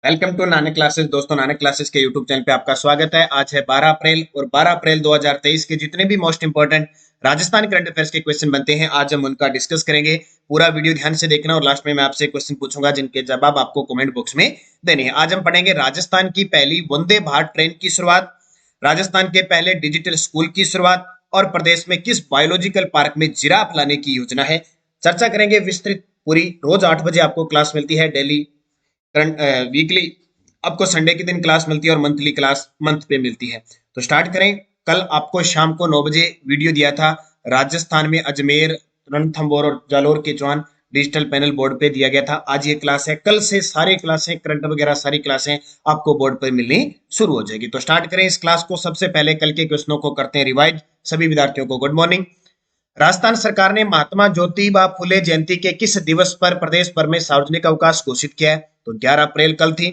Welcome to Nanak Classes. दोस्तों, Nanak Classes के YouTube channel पे आपका स्वागत है। आज है 12 अप्रैल और 12 अप्रैल 2023 के जितने भी most important Rajasthan current affairs के क्वेश्चन बनते हैं, आज हम उनका डिस्कस करेंगे। पूरा वीडियो ध्यान से देखना और लास्ट में मैं आपसे क्वेश्चन पूछूंगा जिनके जवाब आपको कमेंट बॉक्स में देने हैं। आज हम पढ़ेंगे राजस्थान की पहली वंदे भारत ट्रेन की शुरुआत, राजस्थान के पहले डिजिटल स्कूल की शुरुआत और प्रदेश में किस बायोलॉजिकल पार्क में जिराफ लाने की योजना है। चर्चा करेंगे विस्तृत पूरी। रोज 8 बजे आपको क्लास मिलती है डेली करंट वीकली। आपको संडे के दिन क्लास मिलती है और मंथली क्लास मंथ पे मिलती है। तो स्टार्ट करें। कल आपको शाम को 9 बजे वीडियो दिया था, राजस्थान में अजमेर, रणथंभौर और जालोर के चौहान डिजिटल पैनल बोर्ड पे दिया गया था। आज ये क्लास है। कल से सारी क्लासें, करंट वगैरह सारी क्लासें आपको बोर्ड पर मिलनी शुरू हो जाएगी। तो स्टार्ट करें इस क्लास को। सबसे पहले कल के क्वेश्चनों को करते हैं रिवाइज। सभी विद्यार्थियों को गुड मॉर्निंग। राजस्थान सरकार ने महात्मा ज्योतिबा फुले जयंती के किस दिवस पर प्रदेश भर में सार्वजनिक अवकाश घोषित किया है? तो 11 अप्रैल कल थी।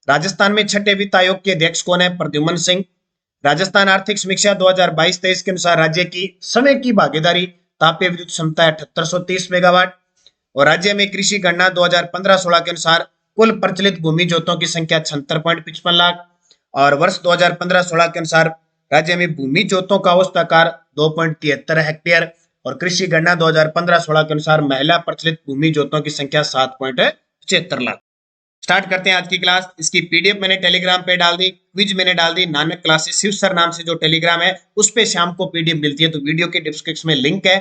राजस्थान में छठे वित्त आयोग के अध्यक्ष कौन है? प्रद्युम्न सिंह। राजस्थान आर्थिक समीक्षा 2022-23 के अनुसार राज्य की समय की भागीदारी तापीय विद्युत क्षमता 7830 मेगावाट। और राज्य में कृषि गणना 2015-16 के अनुसार कुल प्रचलित भूमि जोतों की संख्या 76.55 लाख। और वर्ष 2015-16 के अनुसार राज्य में भूमि जोतों का औसत आकार 2.73 हेक्टेयर। और कृषि गणना 2015-16 के अनुसार महिला प्रचलित भूमि जोतों की संख्या 7.75 लाख। स्टार्ट करते हैं आज की क्लास। इसकी पीडीएफ मैंने टेलीग्राम पे डाल दी, क्विज मैंने डाल दी। नानक क्लासेस शिव सर नाम से जो टेलीग्राम है उस पे शाम को पीडीएफ मिलती है। तो वीडियो के डिस्क्रिप्शन में लिंक है,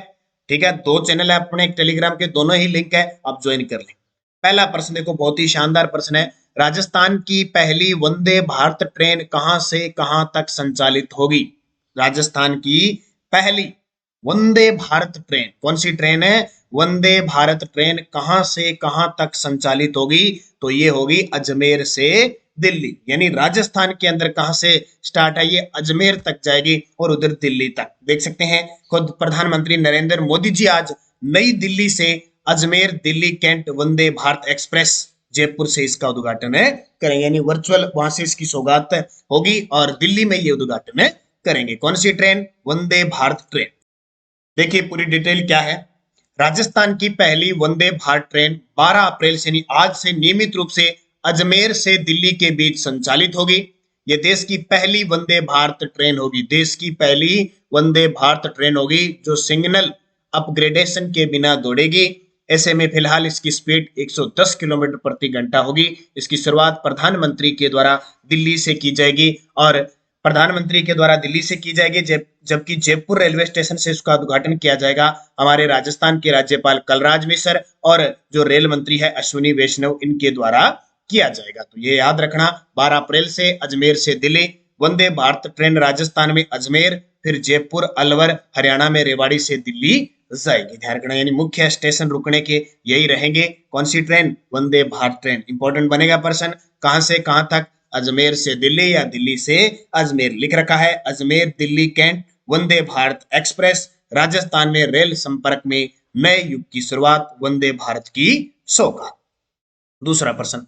ठीक है। 2 चैनल है अपने टेलीग्राम के, दोनों ही लिंक है, आप ज्वाइन कर लें। पहला प्रश्न देखो, बहुत ही शानदार प्रश्न है। राजस्थान की पहली वंदे भारत ट्रेन कहां से कहां तक संचालित होगी? राजस्थान की पहली वंदे भारत ट्रेन कौन सी ट्रेन है? वंदे भारत ट्रेन कहां से कहां तक संचालित होगी? तो ये होगी अजमेर से दिल्ली। यानी राजस्थान के अंदर कहां से स्टार्ट है? ये अजमेर तक जाएगी और उधर दिल्ली तक। देख सकते हैं खुद प्रधानमंत्री नरेंद्र मोदी जी आज नई दिल्ली से अजमेर दिल्ली कैंट वंदे भारत एक्सप्रेस जयपुर से इसका उद्घाटन करेंगे। यानी वर्चुअल वहां से इसकी सौगात होगी और दिल्ली में ये उद्घाटन करेंगे। कौन सी ट्रेन? वंदे भारत ट्रेन। देखिए पूरी डिटेल क्या है। राजस्थान की पहली वंदे भारत ट्रेन 12 अप्रैल से आज से नियमित रूप से अजमेर से दिल्ली के बीच संचालित होगी। यह देश की पहली वंदे भारत ट्रेन होगी। देश की पहली वंदे भारत ट्रेन होगी जो सिग्नल अपग्रेडेशन के बिना दौड़ेगी। ऐसे में फिलहाल इसकी स्पीड 110 किलोमीटर प्रति घंटा होगी। इसकी शुरुआत प्रधानमंत्री के द्वारा दिल्ली से की जाएगी और प्रधानमंत्री के द्वारा दिल्ली से की जाएगी, जबकि जयपुर रेलवे स्टेशन से इसका उद्घाटन किया जाएगा हमारे राजस्थान के राज्यपाल कलराज मिश्र और जो रेल मंत्री है अश्विनी वैष्णव, इनके द्वारा किया जाएगा। तो ये याद रखना, 12 अप्रैल से अजमेर से दिल्ली वंदे भारत ट्रेन राजस्थान में अजमेर, फिर जयपुर, अलवर, हरियाणा में रेवाड़ी से दिल्ली जाएगी। ध्यान रखना, यानी मुख्य स्टेशन रुकने के यही रहेंगे। कौन सी train? Vande Bharat train. Important बनेगा प्रश्न। कहां से कहां तक? अजमेर से दिल्ली या दिल्ली से अजमेर। लिख रखा है अजमेर दिल्ली कैंट वंदे भारत एक्सप्रेस। राजस्थान में रेल संपर्क में नए युग की शुरुआत, वंदे भारत की सौगात। दूसरा प्रश्न,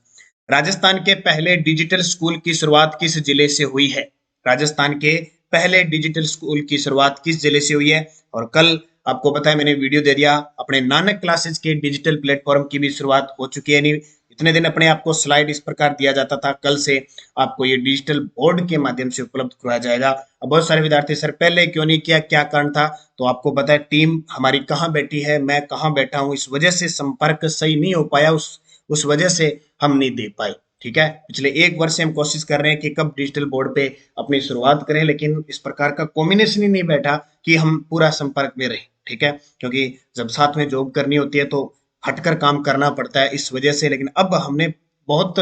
राजस्थान के पहले डिजिटल स्कूल की शुरुआत किस जिले से हुई है? राजस्थान के पहले डिजिटल स्कूल की शुरुआत किस जिले से हुई है? और कल आपको पता है मैंने वीडियो दे दिया, अपने नानक क्लासेस के डिजिटल प्लेटफॉर्म की भी शुरुआत हो चुकी है। नहीं इतने दिन अपने आपको स्लाइड इस प्रकार दिया जाता था, कल से आपको ये डिजिटल बोर्ड के माध्यम से उपलब्ध करवाया जाएगा। अब बहुत सारे विद्यार्थी सर पहले क्यों नहीं किया, क्या कारण था? तो आपको पता है टीम हमारी कहाँ बैठी है, मैं कहाँ बैठा हूँ, इस वजह से संपर्क सही नहीं हो पाया, उस वजह से हम नहीं दे पाए। ठीक है, पिछले 1 वर्ष से हम कोशिश कर रहे हैं कि कब डिजिटल बोर्ड पे अपनी शुरुआत करें, लेकिन इस प्रकार का कॉम्बिनेशन ही नहीं बैठा कि हम पूरा संपर्क में रहें। ठीक है, क्योंकि जब साथ में जॉब करनी होती है तो हटकर काम करना पड़ता है, इस वजह से। लेकिन अब हमने बहुत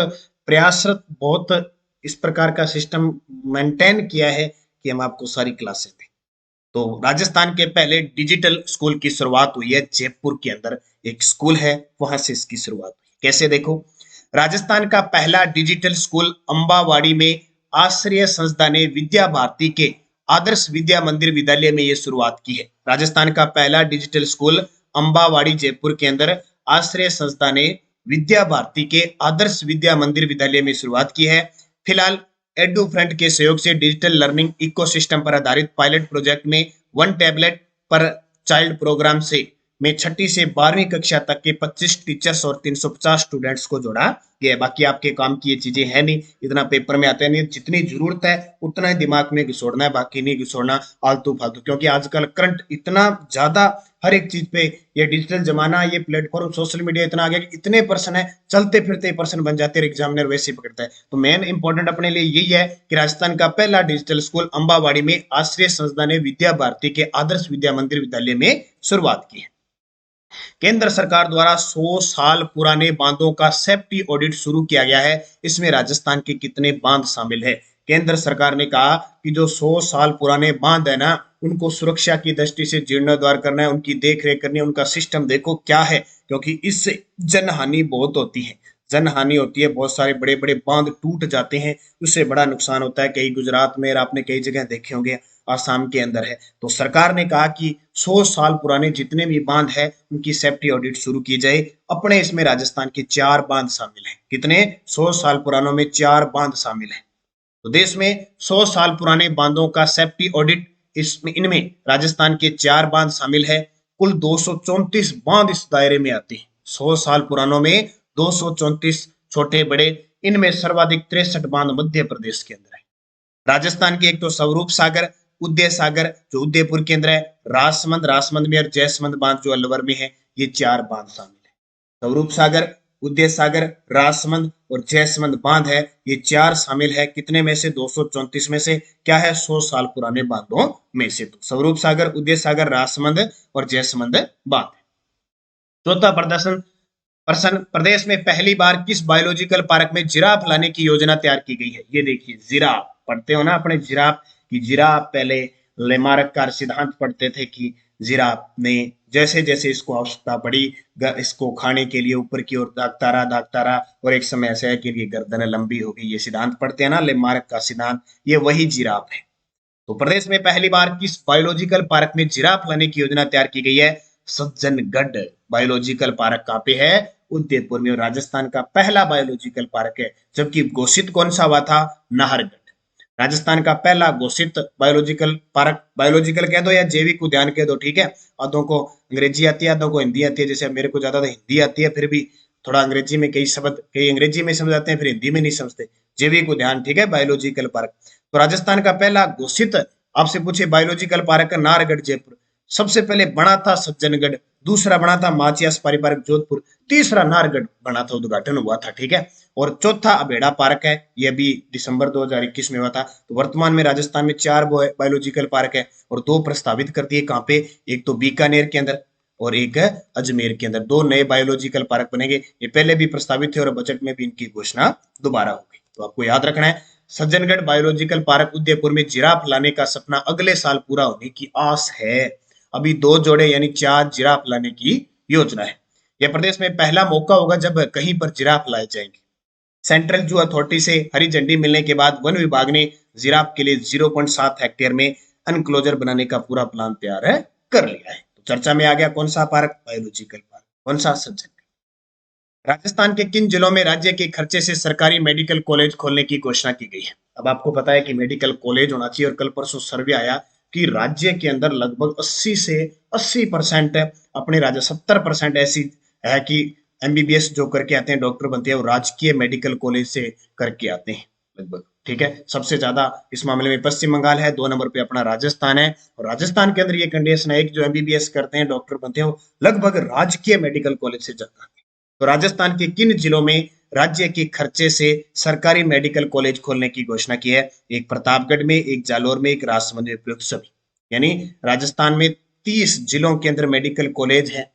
प्रयासरत, बहुत इस प्रकार का सिस्टम मेंटेन किया है कि हम आपको सारी क्लासेस दें। तो राजस्थान के पहले डिजिटल स्कूल की शुरुआत हुई है जयपुर के अंदर, एक स्कूल है, वहां से इसकी शुरुआत हुई। कैसे? देखो, राजस्थान का पहला डिजिटल स्कूल अंबावाड़ी में आश्रय संस्था ने विद्या भारती के आदर्श विद्या मंदिर विद्यालय में यह शुरुआत की है। राजस्थान का पहला डिजिटल स्कूल अंबावाड़ी जयपुर के अंदर आश्रय संस्था ने विद्या भारती के आदर्श विद्या मंदिर विद्यालय में शुरुआत की है। फिलहाल एडू फ्रंट के सहयोग से डिजिटल लर्निंग इकोसिस्टम पर आधारित पायलट प्रोजेक्ट में 1 टैबलेट पर चाइल्ड प्रोग्राम से में छठी से 12वीं कक्षा तक के 25 टीचर्स और 350 स्टूडेंट्स को जोड़ा गया है। बाकी आपके काम की ये चीजें है नहीं, इतना पेपर में आते नहीं, जितनी जरूरत है उतना ही दिमाग में घुसोड़ना है, बाकी नहीं घुसोड़ना आलतू फालतू, क्योंकि आजकल करंट इतना ज्यादा हर एक चीज पे, ये डिजिटल जमाना, ये प्लेटफॉर्म, सोशल मीडिया इतना आ गया कि इतने पर्सन है, चलते फिरते पर्सन बन जाते हैं, एग्जामिनर वैसे ही पकड़ता है। तो मेन इंपॉर्टेंट अपने लिए यही है कि राजस्थान का पहला डिजिटल स्कूल अंबावाड़ी में आश्रय संस्था ने विद्या भारती के आदर्श विद्या मंदिर विद्यालय में शुरुआत की है। केंद्र सरकार द्वारा 100 साल पुराने बांधों का सेफ्टी ऑडिट शुरू किया गया है। इसमें राजस्थान के कितने बांध शामिल है? केंद्र सरकार ने कहा कि जो 100 साल पुराने बांध है ना, उनको सुरक्षा की दृष्टि से जीर्णोद्धार करना है, उनकी देख रेख करनी है, उनका सिस्टम देखो क्या है, क्योंकि इससे जनहानि बहुत होती है, जनहानि होती है, बहुत सारे बड़े बड़े बांध टूट जाते हैं, उससे बड़ा नुकसान होता है। कई गुजरात में, आपने कई जगह देखे होंगे, आसाम के अंदर है। तो सरकार ने कहा कि 100 साल पुराने जितने भी बांध है उनकी सेफ्टी ऑडिट शुरू की जाए। अपने इसमें राजस्थान के 4 बांध शामिल हैं। कितने? 100 साल पुरानों में 4 बांध शामिल हैं। तो देश में 100 साल पुराने बांधों का सेफ्टी ऑडिट, इसमें इनमें राजस्थान के 4 बांध शामिल है। कुल 234 बांध इस दायरे में आते हैं। 100 साल पुरानों में 234 छोटे बड़े, इनमें सर्वाधिक 63 बांध मध्य प्रदेश के अंदर है। राजस्थान के एक तो स्वरूप सागर, उदय सागर जो उदयपुर के अंदर है, रासमंद, रासमंद में, और जैसमंद बांध जो अलवर में है, ये 4 बांध शामिल है। स्वरूप सागर, उदय सागर, रासमंद और जैसमंद बांध है, ये 4 शामिल है। कितने में से? 234 में से। क्या है? 100 साल पुराने बांधों में से। तो स्वरूप सागर, उदय सागर, रासमंद और जैसमंद बांध। चौथा प्रदर्शन प्रश्न, प्रदेश में पहली बार किस बायोलॉजिकल पार्क में जिराफ लाने की योजना तैयार की गई है? ये देखिए, जिराफ पढ़ते हो ना अपने, जिराफ की, जिराफ पहले लेमार्क का सिद्धांत पढ़ते थे कि जिराफ ने जैसे जैसे इसको आवश्यकता पड़ी, इसको खाने के लिए ऊपर की ओर दागता रहा और एक समय ऐसा है कि ये गर्दन लंबी हो गई। ये सिद्धांत पढ़ते हैं ना, लेमार्क का सिद्धांत, ये वही जिराफ है। तो प्रदेश में पहली बार किस बायोलॉजिकल पार्क में जिराफ लाने की योजना तैयार की गई है? सज्जनगढ़ बायोलॉजिकल पार्क कहाँ पे है? उदयपुर में। राजस्थान का पहला बायोलॉजिकल पार्क है। जबकि घोषित कौन सा हुआ था? नाहरगढ़। राजस्थान का पहला घोषित बायोलॉजिकल पार्क, बायोलॉजिकल कह दो या जैविक उद्यान कह दो, ठीक है। आधों को अंग्रेजी आती है, आधों को हिंदी आती है। जैसे मेरे को ज्यादा हिंदी आती है, फिर भी थोड़ा अंग्रेजी में कई शब्द, कई अंग्रेजी में समझ आते हैं, फिर हिंदी में नहीं समझते। जैविक उद्यान, ठीक है, बायोलॉजिकल पार्क। तो राजस्थान का पहला घोषित, आपसे पूछे बायोलॉजिकल पार्क नाहरगढ़ जयपुर। सबसे पहले बना था सज्जनगढ़, दूसरा बना था माचिया सफारी पार्क जोधपुर, तीसरा नाहरगढ़ बना था, उद्घाटन हुआ था, ठीक है। और चौथा अबेड़ा पार्क है, ये भी दिसंबर 2021 में हुआ था। तो वर्तमान में राजस्थान में 4 बायोलॉजिकल पार्क है और 2 प्रस्तावित कर दिए। कहाँ पे? एक तो बीकानेर के अंदर और एक है अजमेर के अंदर। 2 नए बायोलॉजिकल पार्क बनेंगे। ये पहले भी प्रस्तावित थे और बजट में भी इनकी घोषणा दोबारा होगी। तो आपको याद रखना है, सज्जनगढ़ बायोलॉजिकल पार्क उदयपुर में जिराफ लाने का सपना अगले साल पूरा होने की आस है। अभी 2 जोड़े यानी 4 जिराफ लाने की योजना है। यह प्रदेश में पहला मौका होगा जब कहीं पर जिराफ लाए जाएंगे। सेंट्रल जू अथॉरिटी से हरी झंडी मिलने के बाद वन विभाग ने जिराफ के लिए 0.7 हेक्टेयर में अनक्लोजर बनाने का पूरा प्लान तैयार है, कर लिया है। तो चर्चा में आ गया कौन सा पार्क? Biological park. कौन सा? सज्जनगढ़। राजस्थान के किन जिलों में राज्य के खर्चे से सरकारी मेडिकल कॉलेज खोलने की घोषणा की गई है? अब आपको पता है कि मेडिकल कॉलेज होना चाहिए, और कल परसों सर्वे आया कि राज्य के अंदर लगभग 80 से 80% अपने राज्य, 70% ऐसी है कि एमबीबीएस जो करके आते हैं, डॉक्टर बनते हैं, वो राजकीय मेडिकल कॉलेज से करके आते हैं लगभग, ठीक है। सबसे ज्यादा इस मामले में पश्चिम बंगाल है, 2 नंबर पे अपना राजस्थान है। और राजस्थान के अंदर ये कंडीशन है कि जो एमबीबीएस करते हैं, डॉक्टर बनते हैं, वो लगभग राजकीय मेडिकल कॉलेज से जाता है। तो राजस्थान के किन जिलों में राज्य के खर्चे से सरकारी मेडिकल कॉलेज खोलने की घोषणा की है? एक प्रतापगढ़ में, एक जालोर में, एक राजसमंद में, प्रयुक्त सभी। यानी राजस्थान में 30 जिलों के अंदर मेडिकल कॉलेज है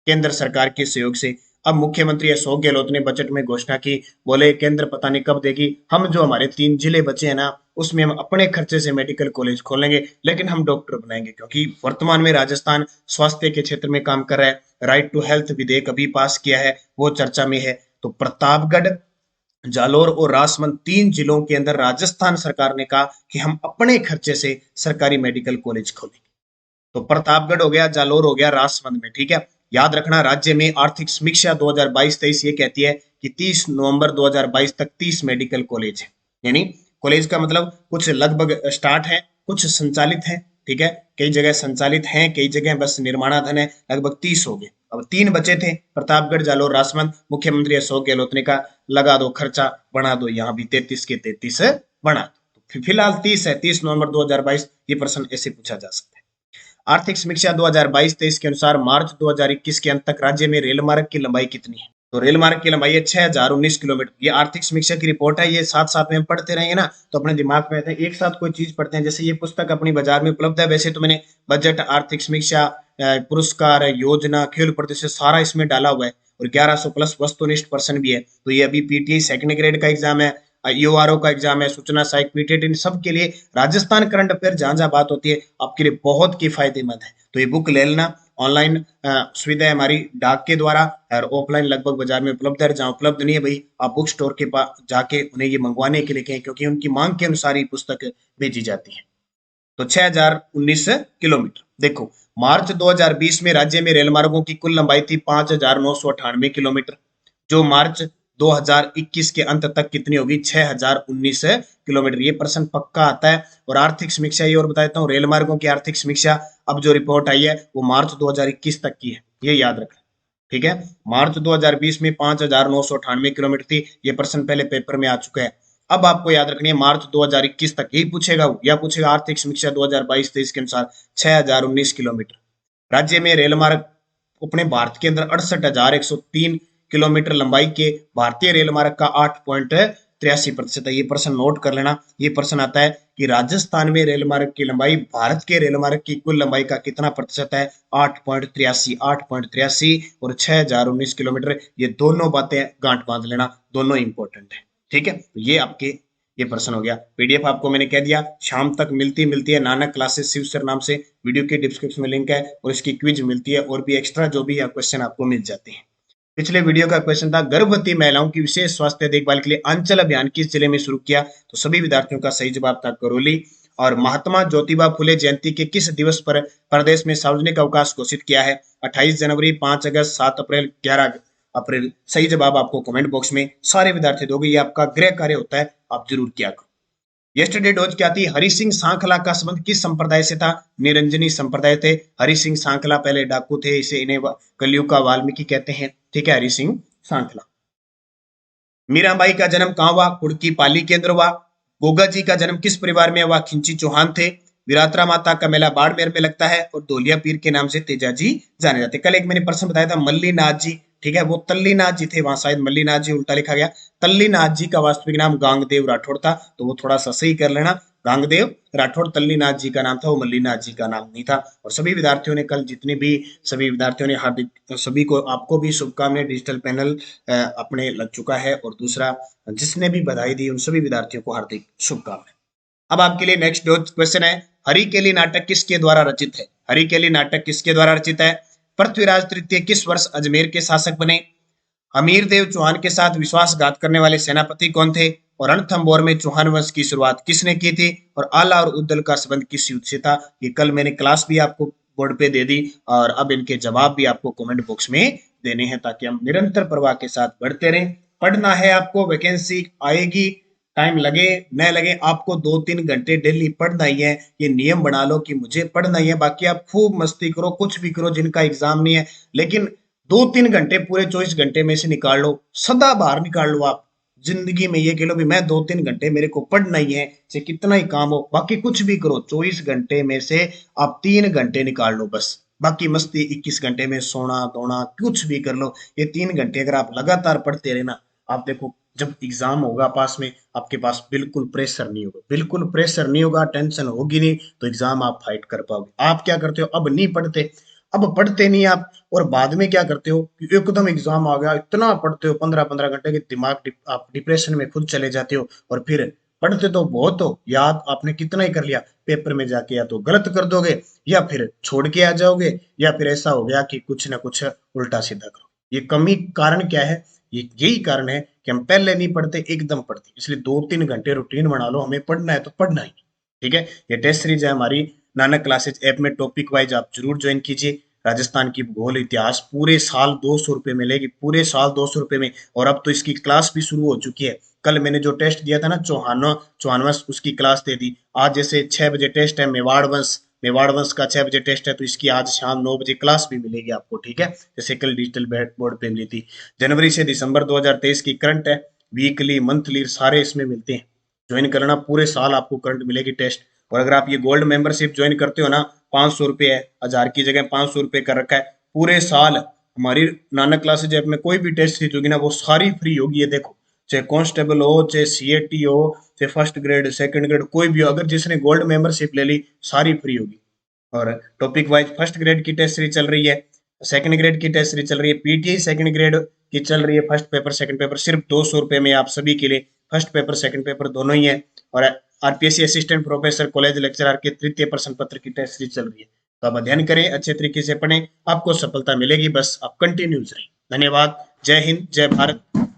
केंद्र सरकार के सहयोग से। अब मुख्यमंत्री अशोक गहलोत ने बजट में घोषणा की, बोले केंद्र पता नहीं कब देगी, हम जो हमारे 3 जिले बचे हैं ना, उसमें हम अपने खर्चे से मेडिकल कॉलेज खोलेंगे, लेकिन हम डॉक्टर बनाएंगे। क्योंकि वर्तमान में राजस्थान स्वास्थ्य के क्षेत्र में काम कर रहा है। राइट टू हेल्थ विधेयक अभी पास किया है, वो चर्चा में है। तो प्रतापगढ़, जालोर और राजसमंद 3 जिलों के अंदर राजस्थान सरकार ने कहा कि हम अपने खर्चे से सरकारी मेडिकल कॉलेज खोलेंगे। तो प्रतापगढ़ हो गया, जालोर हो गया, राजसमंद में, ठीक है। याद रखना, राज्य में आर्थिक समीक्षा 2022-23 ये कहती है कि 30 नवंबर 2022 तक 30 मेडिकल कॉलेज है। यानी कॉलेज का मतलब कुछ लगभग स्टार्ट है, कुछ संचालित है, ठीक है, कई जगह संचालित हैं, कई जगह बस निर्माणाधीन है, लगभग 30 हो गए। अब 3 बचे थे, प्रतापगढ़, जालोर, राजसमंद। मुख्यमंत्री अशोक गहलोत ने कहा लगा दो खर्चा, बना दो यहाँ भी 33 के 33 बना दो। फिलहाल 30 है, 30 नवंबर 2022 ये प्रश्न ऐसे पूछा जा सकता है। आर्थिक समीक्षा 2022-23 के अनुसार मार्च 2021 के अंत तक राज्य में रेल मार्ग की लंबाई कितनी है? तो रेल मार्ग की लंबाई है 6019 किलोमीटर। ये आर्थिक समीक्षा की रिपोर्ट है, ये साथ साथ में पढ़ते रहेंगे ना तो अपने दिमाग में रहते हैं, एक साथ कोई चीज पढ़ते हैं। जैसे ये पुस्तक अपनी बाजार में उपलब्ध है, वैसे तो मैंने बजट, आर्थिक समीक्षा, पुरस्कार, योजना, खेल प्रतिशत सारा इसमें डाला हुआ है, और 1100 प्लस वस्तुनिष्ठ प्रश्न भी है। तो ये अभी पीटीआई सेकंड ग्रेड का एग्जाम है, ईओआरओ का एग्जाम है, सूचना सहायक, पीटेट, इन सब के लिए राजस्थान करंट अफेयर जहां जहां बात होती है आपके लिए बहुत किफायतेमंद है। तो ये बुक ले लेना। ऑनलाइन सुविधा है हमारी डाक के द्वारा, और ऑफलाइन लगभग बाजार में उपलब्ध है। जहां उपलब्ध नहीं है भाई, आप बुक स्टोर के पास जाके उन्हें ये मंगवाने के लिए कहें, क्योंकि उनकी मांग के अनुसार ही पुस्तक भेजी जाती है। तो 6019 किलोमीटर। देखो, मार्च 2020 में राज्य में रेल मार्गों की कुल लंबाई थी 5998 किलोमीटर, जो मार्च 2021 के अंत तक कितनी होगी? 6019 किलोमीटर। ये प्रश्न पक्का आता है। और आर्थिक समीक्षा ये और बता देता हूँ, रेल मार्गों की आर्थिक समीक्षा अब जो रिपोर्ट आई है वो मार्च 2021 तक की है, ये याद रखना, ठीक है। मार्च 2020 में 5998 किलोमीटर थी, ये प्रश्न पहले पेपर में आ चुका है। अब आपको याद रखनी है मार्च 2021 तक, यही पूछेगा वो, या पूछेगा आर्थिक समीक्षा 2022-23 के अनुसार 6019 किलोमीटर। राज्य में रेल मार्ग अपने भारत के अंदर 68,103 किलोमीटर लंबाई के भारतीय रेल मार्ग का 8.83% है। ये प्रश्न नोट कर लेना। ये प्रश्न आता है कि राजस्थान में रेल मार्ग की लंबाई भारत के रेल मार्ग की कुल लंबाई का कितना प्रतिशत है? 8.83 और 6019 किलोमीटर। ये दोनों बातें गांठ बांध लेना, दोनों इंपॉर्टेंट है, ठीक है। तो ये आपके ये प्रश्न हो गया। पीडीएफ आपको मैंने कह दिया शाम तक मिलती है नानक क्लासेस शिव सर नाम से, वीडियो के डिस्क्रिप्शन में लिंक है, और इसकी क्विज मिलती है, और भी एक्स्ट्रा जो भी है क्वेश्चन आपको मिल जाते हैं। पिछले वीडियो का क्वेश्चन था गर्भवती महिलाओं की विशेष स्वास्थ्य देखभाल के लिए अंचल अभियान किस जिले में शुरू किया? तो सभी विद्यार्थियों का सही जवाब था करौली। और महात्मा ज्योतिबा फुले जयंती के किस दिवस पर प्रदेश में सार्वजनिक अवकाश घोषित किया है? 28 जनवरी, 5 अगस्त, 7 अप्रैल, 11 अप्रैल। सही जवाब आपको कमेंट बॉक्स में सारे विद्यार्थी दोगे, ये आपका गृह कार्य होता है, आप जरूर किया करो। यस्टरडे डोज क्या थी? हरि सिंह सांखला का संबंध किस संप्रदाय से था? निरंजनी संप्रदाय थे। हरि सिंह सांखला पहले डाकू थे, इसे इन्हें कलयुग का वाल्मीकि कहते हैं, ठीक है, हरि सिंह सांखला। मीराबाई का जन्म कहाँ हुआ? कुड़की पाली के अंदर हुआ। गोगा जी का जन्म किस परिवार में हुआ? खिंची चौहान थे। विरात्रा माता का मेला बाड़मेर में लगता है, और धोलिया पीर के नाम से तेजा जी जाने जाते। कल एक मैंने प्रश्न बताया था मल्लीनाथ जी, ठीक है, वो तल्लीनाथ जी थे, वहां शायद मल्लीनाथ जी उल्टा लिखा गया। तल्लीनाथ जी का वास्तविक नाम गांगदेव राठौड़ था, तो वो थोड़ा सा सही कर लेना। गांगदेव राठौड़ तल्लीनाथ जी का नाम था, वो मल्लीनाथ जी का नाम नहीं था। और सभी विद्यार्थियों ने कल जितने भी सभी विद्यार्थियों ने हार्दिक सभी को, आपको भी शुभकामनाएं। डिजिटल पैनल अपने लग चुका है, और दूसरा जिसने भी बधाई दी उन सभी विद्यार्थियों को हार्दिक शुभकामनाएं। अब आपके लिए नेक्स्ट क्वेश्चन है, हरिकेली नाटक किसके द्वारा रचित है? हरिकेली नाटक किसके द्वारा रचित है? पृथ्वीराज तृतीय किस वर्ष अजमेर के शासक बने? हमीर देव चौहान के साथ विश्वासघात करने वाले सेनापति कौन थे? और रणथंभौर में चौहान वंश की शुरुआत किसने की थी? और आला और उद्दल का संबंध किस युद्ध से था? ये कल मैंने क्लास भी आपको बोर्ड पे दे दी, और अब इनके जवाब भी आपको कमेंट बॉक्स में देने हैं, ताकि हम निरंतर प्रवाह के साथ बढ़ते रहें। पढ़ना है आपको, वैकेंसी आएगी, टाइम लगे न लगे, आपको 2-3 घंटे डेली पढ़ना ही है। ये नियम बना लो कि मुझे पढ़ना ही है, बाकी आप खूब मस्ती करो, कुछ भी करो, जिनका एग्जाम नहीं है, लेकिन 2-3 घंटे पूरे 24 घंटे में से निकाल लो, सदा बाहर निकाल लो। आप जिंदगी में ये कह लो भी मैं 2-3 घंटे मेरे को पढ़ना ही है, चाहे कितना ही काम हो, बाकी कुछ भी करो, 24 घंटे में से आप 3 घंटे निकाल लो बस। बाकी मस्ती 21 घंटे में सोना धोना कुछ भी कर लो। ये 3 घंटे अगर आप लगातार पढ़ते रहे ना, आप देखो जब एग्जाम होगा पास में, आपके पास बिल्कुल प्रेशर नहीं होगा, बिल्कुल प्रेशर नहीं होगा, टेंशन होगी नहीं, तो एग्जाम आप फाइट कर पाओगे। आप क्या करते हो? अब नहीं पढ़ते, अब पढ़ते नहीं आप, और बाद में क्या करते हो कि एकदम एग्जाम आ गया, इतना पढ़ते हो 15-15 घंटे के, दिमाग आप डिप्रेशन में खुद चले जाते हो। और फिर पढ़ते तो बहुत हो, याद आपने कितना ही कर लिया, पेपर में जाके या तो गलत कर दोगे, या फिर छोड़ के आ जाओगे, या फिर ऐसा हो गया कि कुछ ना कुछ उल्टा सीधा करो। ये कमी कारण क्या है? ये यही कारण है कि हम पहले नहीं पढ़ते, एकदम पढ़ते। इसलिए 2-3 घंटे रूटीन बना लो, हमें पढ़ना है तो पढ़ना ही, ठीक है। ये टेस्ट सीरीज है हमारी नानक क्लासेज ऐप में, टॉपिक वाइज आप जरूर ज्वाइन कीजिए। राजस्थान की भूगोल इतिहास पूरे साल 200 रुपए मिलेगी, पूरे साल 200 रुपए में। और अब तो इसकी क्लास भी शुरू हो चुकी है। कल मैंने जो टेस्ट दिया था ना चौहान वंश, उसकी क्लास दे दी। आज जैसे 6 बजे टेस्ट है मेवाड़ वंश, मेवाड़ वंश का 6 बजे टेस्ट है, तो इसकी आज शाम 9 बजे क्लास भी मिलेगी आपको, ठीक है, जैसे कल डिजिटल बोर्ड पे मिली थी। जनवरी से दिसंबर 2023 की करंट है, वीकली मंथली सारे इसमें मिलते हैं। ज्वाइन करना, पूरे साल आपको करंट मिलेगी टेस्ट। और अगर आप ये गोल्ड मेंबरशिप ज्वाइन करते हो ना, 500 रुपये है, 1000 की जगह 500 रुपये कर रखा है। पूरे साल हमारी नानक क्लासेज ऐप में कोई भी टेस्ट सीरीज होगी ना, वो सारी फ्री होगी। ये देखो, चाहे कांस्टेबल हो, चाहे सीएटी हो, चाहे फर्स्ट ग्रेड सेकंड ग्रेड कोई भी हो, अगर जिसने गोल्ड मेंबरशिप ले ली सारी फ्री होगी। और टॉपिक वाइज फर्स्ट ग्रेड की टेस्ट सीरीज चल रही है, सेकंड ग्रेड की टेस्ट सीरीज चल रही है, पीटीआई सेकंड ग्रेड की चल रही है, फर्स्ट पेपर सेकंड पेपर सिर्फ 200 रुपये में आप सभी के लिए, फर्स्ट पेपर सेकंड पेपर दोनों ही है। और RPSC assistant professor college lecturer के तृतीय प्रश्न पत्र की टेस्ट सीरीज चल रही है। तो आप अध्ययन करें, अच्छे तरीके से पढ़ें, आपको सफलता मिलेगी, बस आप कंटिन्यूज रहें। धन्यवाद। जय हिंद, जय भारत।